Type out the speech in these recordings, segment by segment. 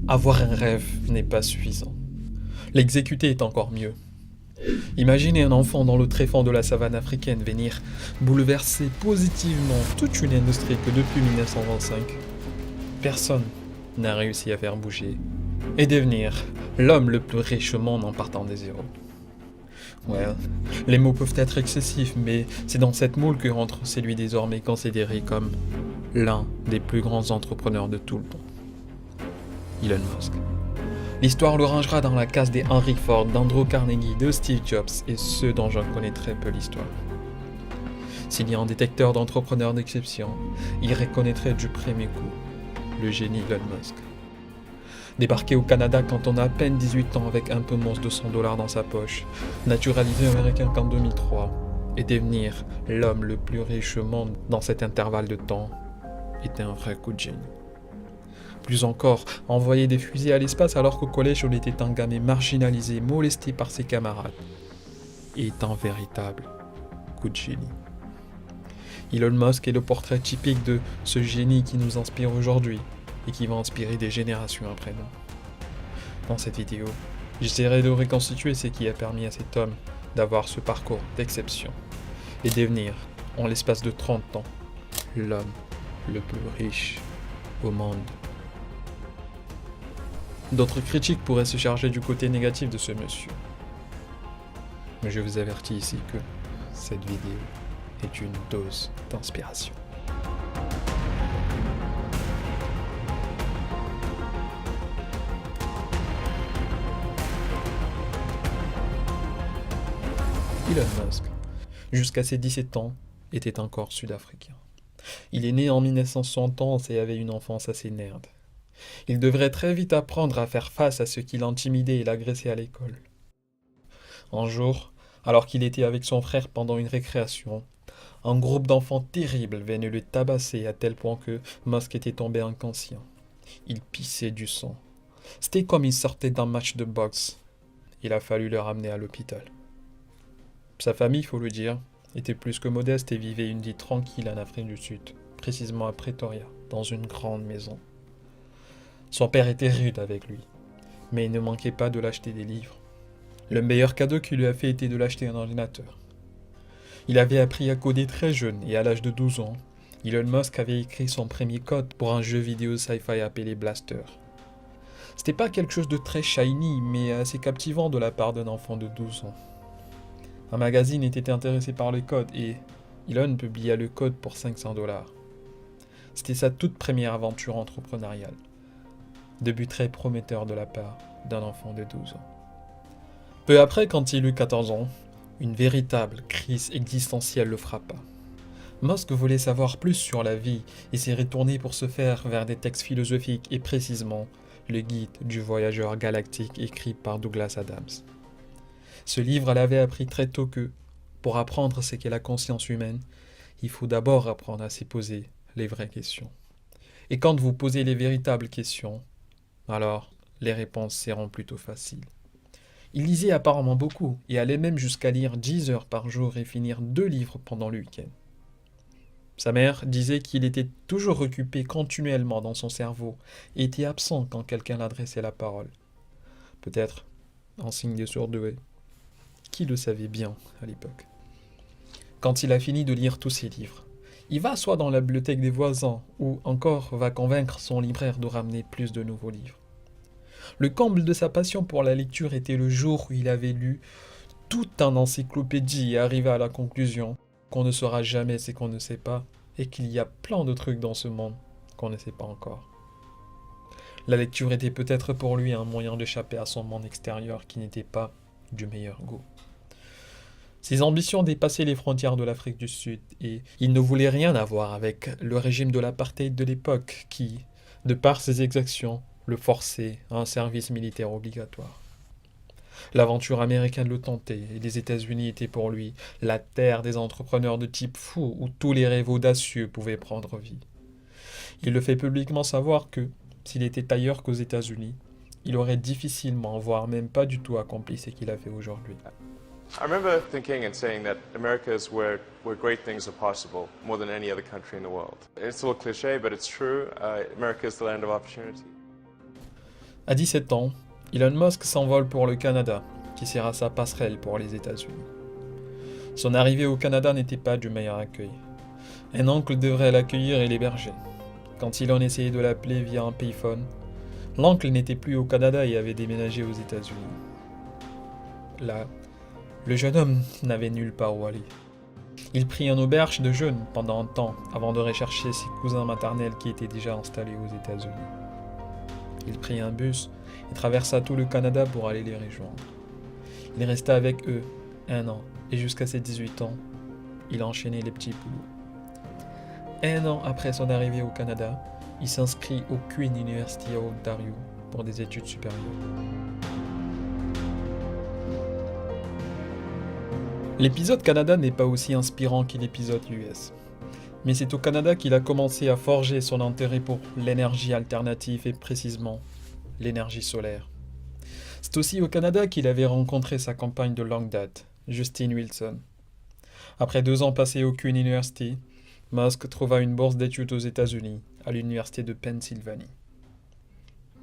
Avoir un rêve n'est pas suffisant. L'exécuter est encore mieux. Imaginez un enfant dans le tréfonds de la savane africaine venir bouleverser positivement toute une industrie que depuis 1925, personne n'a réussi à faire bouger et devenir l'homme le plus riche au monde en partant des zéros. Ouais, les mots peuvent être excessifs, mais c'est dans cette moule que rentre celui désormais considéré comme l'un des plus grands entrepreneurs de tout le temps, Elon Musk. L'histoire le rangera dans la case des Henry Ford, d'Andrew Carnegie, de Steve Jobs et ceux dont j'en connais très peu l'histoire. S'il y a un détecteur d'entrepreneurs d'exception, il reconnaîtrait du premier coup le génie Elon Musk. Débarquer au Canada quand on a à peine 18 ans avec un peu moins de 200 $ dans sa poche, naturalisé américain qu'en 2003, et devenir l'homme le plus riche au monde dans cet intervalle de temps, était un vrai coup de génie. Plus encore, envoyer des fusées à l'espace alors qu'au collège on était un gamin marginalisé, molesté par ses camarades, est un véritable coup de génie. Elon Musk est le portrait typique de ce génie qui nous inspire aujourd'hui et qui va inspirer des générations après nous. Dans cette vidéo, j'essaierai de reconstituer ce qui a permis à cet homme d'avoir ce parcours d'exception et devenir, en l'espace de 30 ans, l'homme le plus riche au monde. D'autres critiques pourraient se charger du côté négatif de ce monsieur. Mais je vous avertis ici que cette vidéo est une dose d'inspiration. Elon Musk, jusqu'à ses 17 ans, était encore sud-africain. Il est né en 1971 et avait une enfance assez nerd. Il devrait très vite apprendre à faire face à ceux qui l'intimidaient et l'agressaient à l'école. Un jour, alors qu'il était avec son frère pendant une récréation, un groupe d'enfants terribles venait le tabasser à tel point que Musk était tombé inconscient. Il pissait du sang. C'était comme il sortait d'un match de boxe. Il a fallu le ramener à l'hôpital. Sa famille, faut le dire, était plus que modeste et vivait une vie tranquille en Afrique du Sud, précisément à Pretoria, dans une grande maison. Son père était rude avec lui, mais il ne manquait pas de l'acheter des livres. Le meilleur cadeau qu'il lui a fait était de l'acheter un ordinateur. Il avait appris à coder très jeune et à l'âge de 12 ans, Elon Musk avait écrit son premier code pour un jeu vidéo sci-fi appelé Blaster. C'était pas quelque chose de très shiny, mais assez captivant de la part d'un enfant de 12 ans. Un magazine était intéressé par le code et Elon publia le code pour 500 $. C'était sa toute première aventure entrepreneuriale. Début très prometteur de la part d'un enfant de 12 ans. Peu après, quand il eut 14 ans, une véritable crise existentielle le frappa. Musk voulait savoir plus sur la vie et s'est retourné pour se faire vers des textes philosophiques et précisément le guide du voyageur galactique écrit par Douglas Adams. Ce livre l'avait appris très tôt que, pour apprendre ce qu'est la conscience humaine, il faut d'abord apprendre à se poser les vraies questions. Et quand vous posez les véritables questions, alors les réponses seront plutôt faciles. Il lisait apparemment beaucoup et allait même jusqu'à lire 10 heures par jour et finir 2 livres pendant le week-end. Sa mère disait qu'il était toujours occupé continuellement dans son cerveau et était absent quand quelqu'un l'adressait la parole. Peut-être un signe de surdoué. Qui le savait bien à l'époque. Quand il a fini de lire tous ses livres, il va soit dans la bibliothèque des voisins ou encore va convaincre son libraire de ramener plus de nouveaux livres. Le comble de sa passion pour la lecture était le jour où il avait lu toute une encyclopédie et arrivé à la conclusion qu'on ne saura jamais ce qu'on ne sait pas et qu'il y a plein de trucs dans ce monde qu'on ne sait pas encore. La lecture était peut-être pour lui un moyen d'échapper à son monde extérieur qui n'était pas du meilleur goût. Ses ambitions dépassaient les frontières de l'Afrique du Sud et il ne voulait rien avoir avec le régime de l'apartheid de l'époque qui, de par ses exactions, le forçait à un service militaire obligatoire. L'aventure américaine le tentait et les États-Unis étaient pour lui la terre des entrepreneurs de type fou où tous les rêves audacieux pouvaient prendre vie. Il le fait publiquement savoir que, s'il était ailleurs qu'aux États-Unis, il aurait difficilement, voire même pas du tout accompli ce qu'il a fait aujourd'hui. I remember thinking and saying that America is where great things are possible, more than any other country in the world. It's a little cliche, but it's true. America is the land of opportunity. À 17 ans, Elon Musk s'envole pour le Canada, qui sera sa passerelle pour les États-Unis. Son arrivée au Canada n'était pas du meilleur accueil. Un oncle devrait l'accueillir et l'héberger. Quand Elon essayait de l'appeler via un payphone, l'oncle n'était plus au Canada et avait déménagé aux États-Unis. Là, le jeune homme n'avait nulle part où aller. Il prit un auberge de jeunes pendant un temps avant de rechercher ses cousins maternels qui étaient déjà installés aux États-Unis. Il prit un bus et traversa tout le Canada pour aller les rejoindre. Il resta avec eux 1 an et jusqu'à ses 18 ans, il enchaînait les petits boulots. 1 an après son arrivée au Canada, il s'inscrit au Queen University of Ontario pour des études supérieures. L'épisode Canada n'est pas aussi inspirant que l'épisode US. Mais c'est au Canada qu'il a commencé à forger son intérêt pour l'énergie alternative et précisément l'énergie solaire. C'est aussi au Canada qu'il avait rencontré sa compagne de longue date, Justine Wilson. Après 2 ans passés au Queen University, Musk trouva une bourse d'études aux États-Unis, à l'université de Pennsylvanie.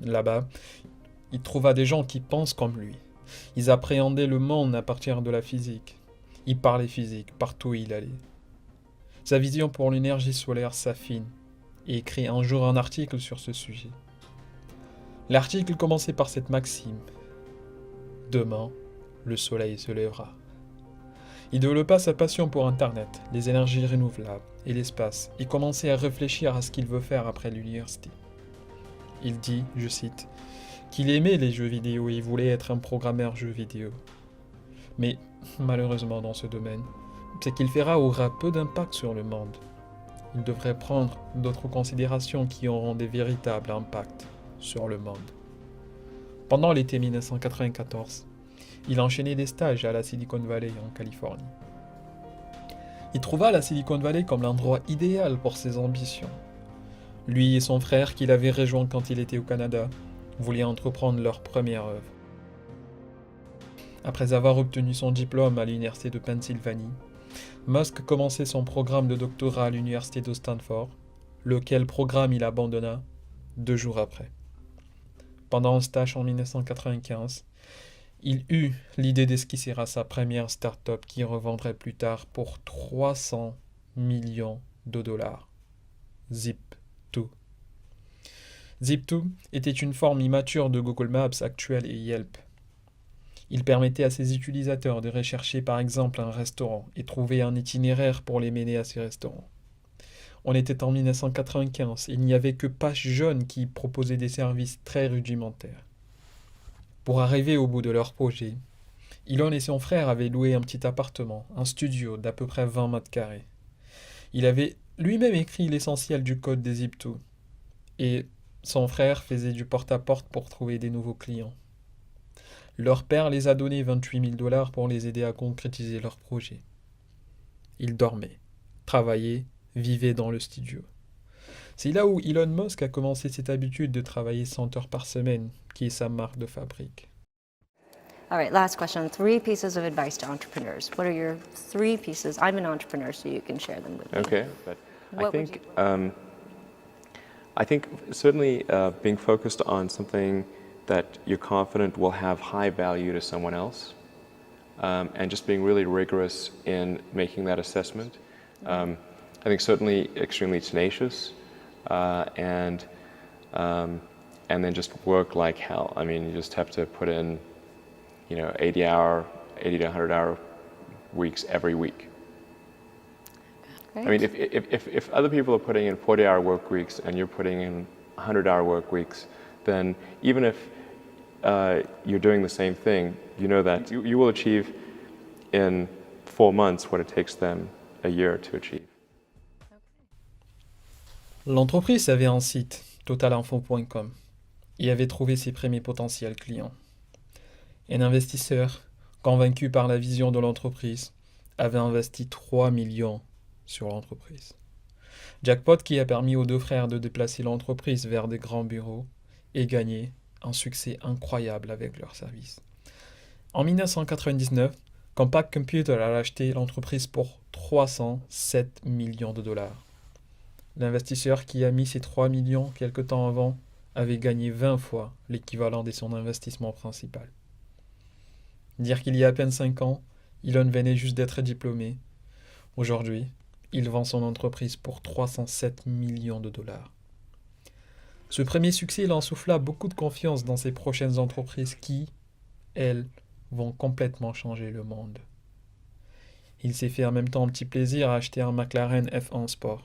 Là-bas, il trouva des gens qui pensent comme lui. Ils appréhendaient le monde à partir de la physique. Il parlait physique partout où il allait. Sa vision pour l'énergie solaire s'affine et écrit un jour un article sur ce sujet. L'article commençait par cette maxime. Demain, le soleil se lèvera. Il développa sa passion pour Internet, les énergies renouvelables et l'espace et commençait à réfléchir à ce qu'il veut faire après l'université. Il dit, je cite, qu'il aimait les jeux vidéo et voulait être un programmeur jeux vidéo. Mais malheureusement dans ce domaine, ce qu'il fera aura peu d'impact sur le monde. Il devrait prendre d'autres considérations qui auront des véritables impacts sur le monde. Pendant l'été 1994, il enchaînait des stages à la Silicon Valley en Californie. Il trouva la Silicon Valley comme l'endroit idéal pour ses ambitions. Lui et son frère, qu'il avait rejoint quand il était au Canada, voulaient entreprendre leur première œuvre. Après avoir obtenu son diplôme à l'université de Pennsylvanie, Musk commençait son programme de doctorat à l'université de Stanford, lequel programme il abandonna 2 jours après. Pendant un stage en 1995, il eut l'idée d'esquisser à sa première start-up qui revendrait plus tard pour 300 millions de dollars. Zip2. Zip2 était une forme immature de Google Maps actuelle et Yelp. Il permettait à ses utilisateurs de rechercher par exemple un restaurant et trouver un itinéraire pour les mener à ces restaurants. On était en 1995 et il n'y avait que Page Jaune qui proposait des services très rudimentaires. Pour arriver au bout de leur projet, Elon et son frère avaient loué un petit appartement, un studio d'à peu près 20 mètres carrés. Il avait lui-même écrit l'essentiel du code des Zip2 et son frère faisait du porte-à-porte pour trouver des nouveaux clients. Leur père les a donné 28 000 $ pour les aider à concrétiser leur projet. Ils dormaient, travaillaient, vivaient dans le studio. C'est là où Elon Musk a commencé cette habitude de travailler 100 heures par semaine, qui est sa marque de fabrique. All right, last question. 3 pieces of advice to entrepreneurs. What are your 3 pieces? I'm an entrepreneur, so you can share them with me. Okay, but What would I think certainly being focused on something that you're confident will have high value to someone else, and just being really rigorous in making that assessment. I think certainly extremely tenacious, and then just work like hell. I mean, you just have to put in, 80 to 100-hour weeks every week. Great. I mean, if other people are putting in 40-hour work weeks and you're putting in 100-hour work weeks, then even if you're doing the same thing, you know that you will achieve in 4 months what it takes them a year to achieve. L'entreprise avait un site, totalinfo.com, et avait trouvé ses premiers potentiels clients. Un investisseur, convaincu par la vision de l'entreprise, avait investi 3 millions sur l'entreprise. Jackpot qui a permis aux 2 frères de déplacer l'entreprise vers des grands bureaux et gagner un succès incroyable avec leurs services. En 1999, Compaq Computer a acheté l'entreprise pour 307 millions de $. L'investisseur qui a mis ces 3 millions quelque temps avant avait gagné 20 fois l'équivalent de son investissement principal. Dire qu'il y a à peine 5 ans, Elon venait juste d'être diplômé. Aujourd'hui, il vend son entreprise pour 307 millions de dollars. Ce premier succès l'insuffla beaucoup de confiance dans ses prochaines entreprises qui, elles, vont complètement changer le monde. Il s'est fait en même temps un petit plaisir à acheter un McLaren F1 Sport,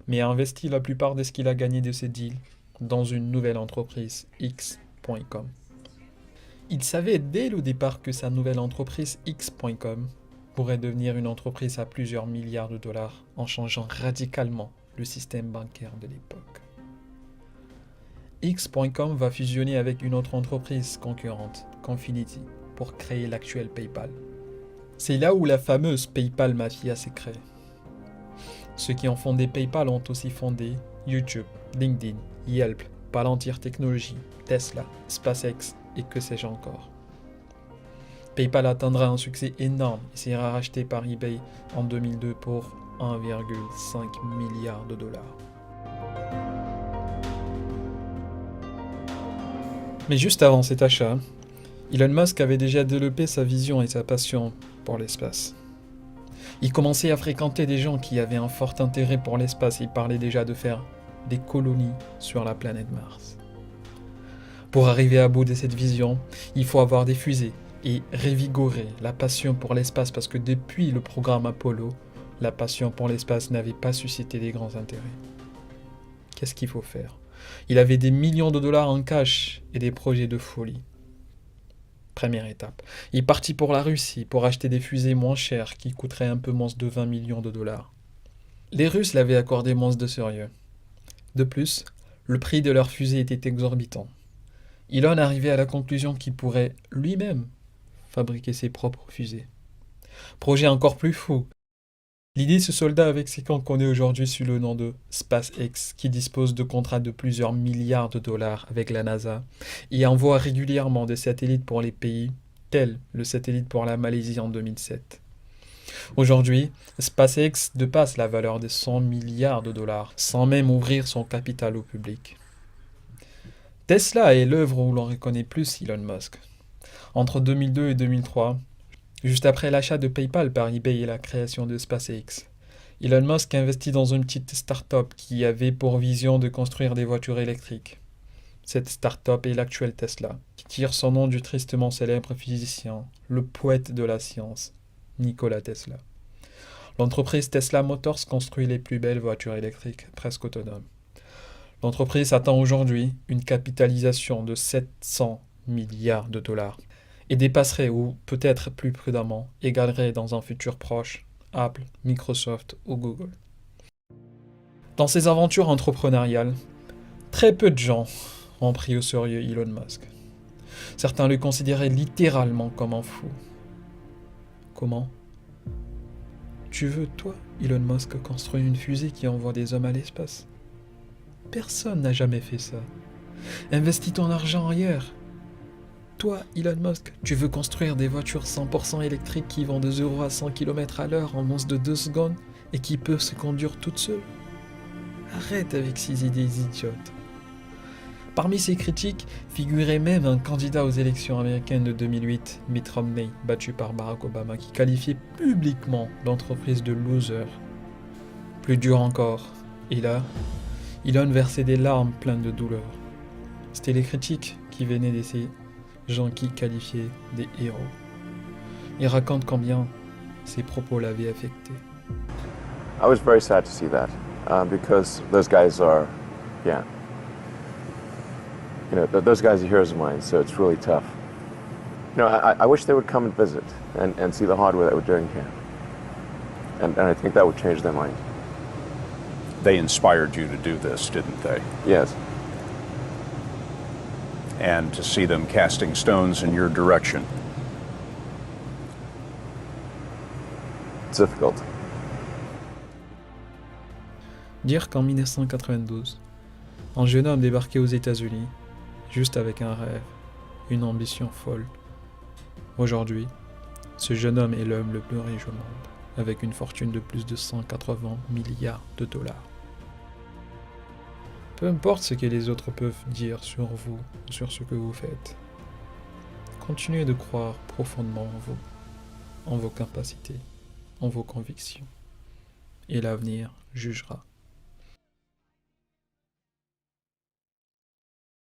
mais a investi la plupart de ce qu'il a gagné de ses deals dans une nouvelle entreprise, X.com. Il savait dès le départ que sa nouvelle entreprise, X.com, pourrait devenir une entreprise à plusieurs milliards de dollars en changeant radicalement le système bancaire de l'époque. X.com va fusionner avec une autre entreprise concurrente, Confinity, pour créer l'actuel PayPal. C'est là où la fameuse PayPal Mafia s'est créée. Ceux qui ont fondé PayPal ont aussi fondé YouTube, LinkedIn, Yelp, Palantir Technologies, Tesla, SpaceX et que sais-je encore. PayPal atteindra un succès énorme et sera racheté par eBay en 2002 pour 1,5 milliard de dollars. Mais juste avant cet achat, Elon Musk avait déjà développé sa vision et sa passion pour l'espace. Il commençait à fréquenter des gens qui avaient un fort intérêt pour l'espace et parlait déjà de faire des colonies sur la planète Mars. Pour arriver à bout de cette vision, il faut avoir des fusées et revigorer la passion pour l'espace parce que depuis le programme Apollo, la passion pour l'espace n'avait pas suscité des grands intérêts. Qu'est-ce qu'il faut faire ? Il avait des millions de dollars en cash et des projets de folie. Première étape, il partit pour la Russie pour acheter des fusées moins chères qui coûteraient un peu moins de 20 millions de dollars. Les Russes l'avaient accordé moins de sérieux. De plus, le prix de leurs fusées était exorbitant. Elon arrivait à la conclusion qu'il pourrait lui-même fabriquer ses propres fusées. Projet encore plus fou. L'idée se solda avec ce qu'on connaît aujourd'hui sous le nom de SpaceX, qui dispose de contrats de plusieurs milliards de dollars avec la NASA et envoie régulièrement des satellites pour les pays, tels le satellite pour la Malaisie en 2007. Aujourd'hui, SpaceX dépasse la valeur de 100 milliards de dollars, sans même ouvrir son capital au public. Tesla est l'œuvre où l'on reconnaît plus Elon Musk. Entre 2002 et 2003, juste après l'achat de PayPal par eBay et la création de SpaceX, Elon Musk investit dans une petite start-up qui avait pour vision de construire des voitures électriques. Cette start-up est l'actuelle Tesla, qui tire son nom du tristement célèbre physicien, le poète de la science, Nikola Tesla. L'entreprise Tesla Motors construit les plus belles voitures électriques, presque autonomes. L'entreprise atteint aujourd'hui une capitalisation de 700 milliards de dollars et dépasserait ou peut-être plus prudemment égalerait dans un futur proche Apple, Microsoft ou Google. Dans ses aventures entrepreneuriales, très peu de gens ont pris au sérieux Elon Musk. Certains le considéraient littéralement comme un fou. Comment ? Tu veux, toi, Elon Musk, construire une fusée qui envoie des hommes à l'espace ? Personne n'a jamais fait ça. Investis ton argent ailleurs. Toi, Elon Musk, tu veux construire des voitures 100% électriques qui vont de 0 à 100 km/h en moins de 2 secondes et qui peuvent se conduire toutes seules ? Arrête avec ces idées idiotes. Parmi ces critiques figurait même un candidat aux élections américaines de 2008, Mitt Romney, battu par Barack Obama, qui qualifiait publiquement l'entreprise de loser. Plus dur encore, et là, Elon versait des larmes pleines de douleur. C'était les critiques qui venaient de ces gens qui qualifiaient des héros. Il raconte combien ces propos l'avaient affecté. I was very sad to see that because those guys are, those guys are heroes of mine, so it's really tough. I wish they would come and visit and see the hardware that we're doing here. And I think that would change their mind. They inspired you to do this, didn't they? Yes. And to see them casting stones in your direction. It's difficult. Dire qu'en 1992, un jeune homme débarquait aux États-Unis, juste avec un rêve, une ambition folle. Aujourd'hui, ce jeune homme est l'homme le plus riche au monde, avec une fortune de plus de 180 milliards de dollars. Peu importe ce que les autres peuvent dire sur vous, sur ce que vous faites. Continuez de croire profondément en vous, en vos capacités, en vos convictions. Et l'avenir jugera.